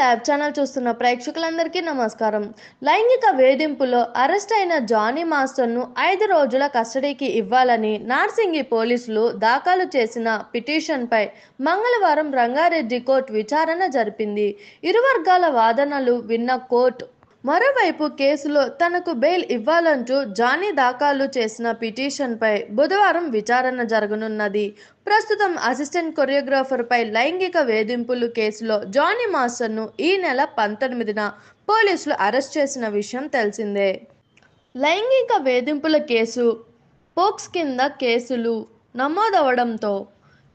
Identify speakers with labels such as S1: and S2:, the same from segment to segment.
S1: Lab channel చూస్తున్న ప్రేక్షకులందరికీ నమస్కారం. లైంగిక వేధింపులో అరెస్ట్ అయిన జానీ మాస్టర్ను 5 రోజుల కస్టడీకి ఇవ్వాలని నార్సింగి పోలీసులు దాఖలు చేసిన పిటిషన్పై మంగళవారం రంగారెడ్డి కోర్టు విచారణ జరిపింది. ఇరు వర్గాల వాదనలు విన్న కోర్టు మరోవైపు కేసులో తనకు బెయిల్ ఇవ్వాలంటూ జానీ దాఖలు చేసిన పిటిషన్పై బుధవారం విచారణ జరగనున్నది. ప్రస్తుతం అసిస్టెంట్ కొరియోగ్రాఫర్పై లైంగిక వేధింపులు కేసులో జానీ మాస్టర్ను ఈ నెల 19న పోలీసులు అరెస్ట్ చేసిన విషయం తెలిసిందే. లైంగిక వేధింపుల కేసు పోక్స్ కింద కేసులు నమోదవడంతో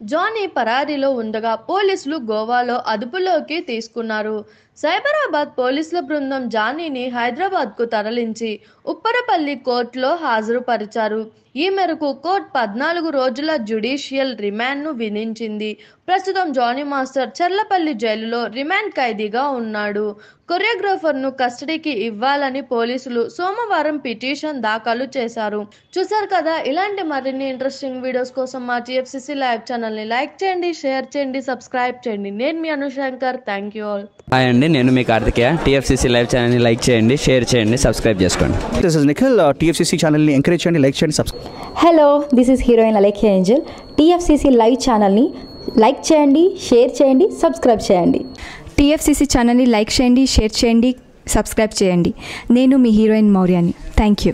S1: జానీ పరారీలో ఉండగా పోలీసులు గోవాలో అదుపులోకి తీసుకున్నారు. సైబరాబాద్ పోలీసుల బృందం జానీని హైదరాబాద్కు తరలించి ఉప్పరపల్లి కోర్టులో హాజరుపరిచారు. ఈ మేరకు కోర్టు 14 రోజుల జ్యుడిషియల్ రిమాండ్ను విధించింది. ప్రస్తుతం జానీ మాస్టర్ చర్లపల్లి జైలులో రిమాండ్ ఖైదీగా ఉన్నాడు. కొరియోగ్రాఫర్ను కస్టడీకి ఇవ్వాలని పోలీసులు సోమవారం పిటిషన్ దాఖలు చేశారు. చూసారు కదా, ఇలాంటి మరిన్ని ఇంట్రెస్టింగ్ వీడియోస్ కోసం మా టీఎఫ్సీసీ లైవ్ ఛానల్ని లైక్ చేయండి, షేర్ చేయండి, సబ్స్క్రైబ్ చేయండి. నేను మీ Anushankar. Thank you all.
S2: Hi అండి, నేను మీ కార్తికేయ. టీఎఫ్సీసీ లైవ్ ఛానల్ని లైక్ చేయండి, షేర్ చేయండి, సబ్స్క్రైబ్ చేసుకోండి.
S3: This is Nikhil. టీఎఫ్సీసీ ఛానల్ని ఎంకరేజ్ చేయండి, లైక్ చేయండి, subscribe.
S4: Hello, this is heroine Alekhya Angel. TFCC live ఛానల్ని లైక్ చేయండి, షేర్ చేయండి, సబ్స్క్రైబ్ చేయండి.
S5: టీఎఫ్సీసీ ఛానల్ని లైక్ చేయండి, షేర్ చేయండి, సబ్స్క్రైబ్ చేయండి. నేను మీ హీరోయిన్ మౌర్యాని. Thank you.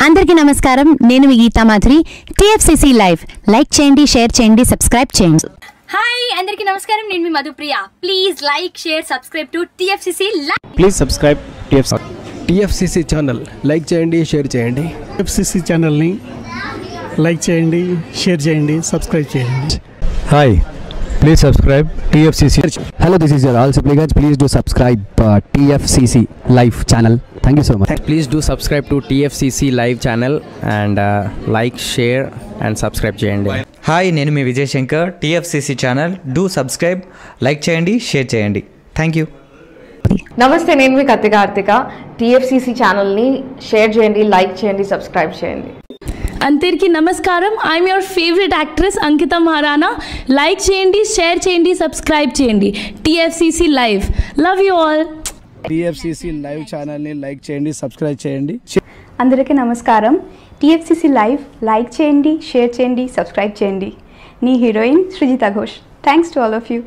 S6: అందరికీ నమస్కారం, నేను మీ Geetha Madhuri. TFCC live like చేయండి, షేర్ చేయండి, సబ్స్క్రైబ్ చేయండి.
S7: హాయ్ అందరికీ నమస్కారం, నేను మీ Madhupriya. Please like, share, subscribe to TFCC live.
S8: Please subscribe TFCC channel. Like చేయండి, షేర్ చేయండి.
S9: టీఎఫ్సీసీ ఛానల్ని లైక్ చేయండి, షేర్ చేయండి, సబ్స్క్రైబ్ చేయండి.
S8: Hi, please subscribe TFCC. Hello, this is your all సిప్లిగన్స్. Please do subscribe TFCC live channel. Thank you so much.
S2: Please do subscribe to TFCC live channel and like, share and subscribe చేయండి.
S10: హాయ్, నేను మీ Vijay Shankar. TFCC channel do subscribe, like చేయండి, share చేయండి. Thank you.
S11: నమస్తే, నేను మీ కార్తిక. టీఎఫ్సీసీ ఛానల్ని షేర్ చేయండి, లైక్ చేయండి, సబ్స్క్రైబ్ చేయండి.
S12: అందరికీ నమస్కారం. I'm your favourite actress Ankita Maharana. Like చేయండి, షేర్ చేయండి, సబ్స్క్రైబ్ చేయండి. TFCC live. Love you all.
S3: TFCC live ఛానల్ని లైక్ చేయండి, సబ్స్క్రైబ్ చేయండి.
S5: అందరికీ నమస్కారం. టీఎఫ్సీసీ లైవ్ లైక్ చేయండి, షేర్ చేయండి, సబ్స్క్రైబ్ చేయండి. నీ heroine Srujitha Ghosh. Thanks to all of you.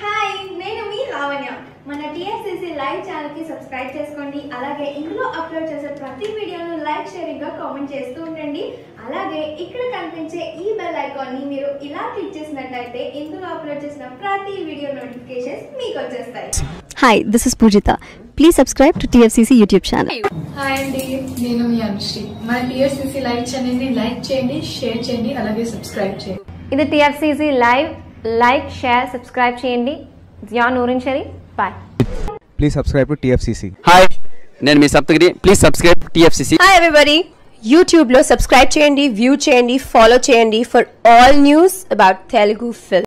S13: Hi, నేను మీ లావణ్య. మన టీఎఫ్సీసీ లైవ్ ఛానల్కి సబ్స్క్రైబ్ చేసుకోండి. అలాగే ఇందులో అప్లోడ్ చేసే ప్రతి వీడియోను లైక్, షేరింగ్గా కామెంట్ చేస్తూ ఉండండి. అలాగే ఇక్కడ కనిపించే ఈ బెల్ ఐకాన్ని మీరు ఇలా క్లిక్ చేసినట్లయితే ఇందులో అప్లోడ్ చేసిన ప్రతి వీడియో నోటిఫికేషన్స్ మీకు వచ్చేస్తాయి.
S6: Hi, this is Poojitha. Please subscribe to TFCC YouTube channel.
S14: Hi అండి, నేను మీ అనుశ్రీ. మన టీఎఫ్సీసీ లైవ్ ఛానల్ని లైక్ చేయండి, షేర్ చేయండి, అలాగే సబ్స్క్రైబ్ చేయండి.
S15: ఇది TFCC live. Like, share, subscribe చేయండి. Zia Noorin Shari. Bye.
S8: Please subscribe to TFCC.
S2: Hi, నేను మీ Saptagiri. Please subscribe TFCC.
S16: Hi everybody, యూట్యూబ్లో సబ్స్క్రైబ్ చేయండి, వ్యూ చేయండి, ఫాలో చేయండి for all news about Telugu film.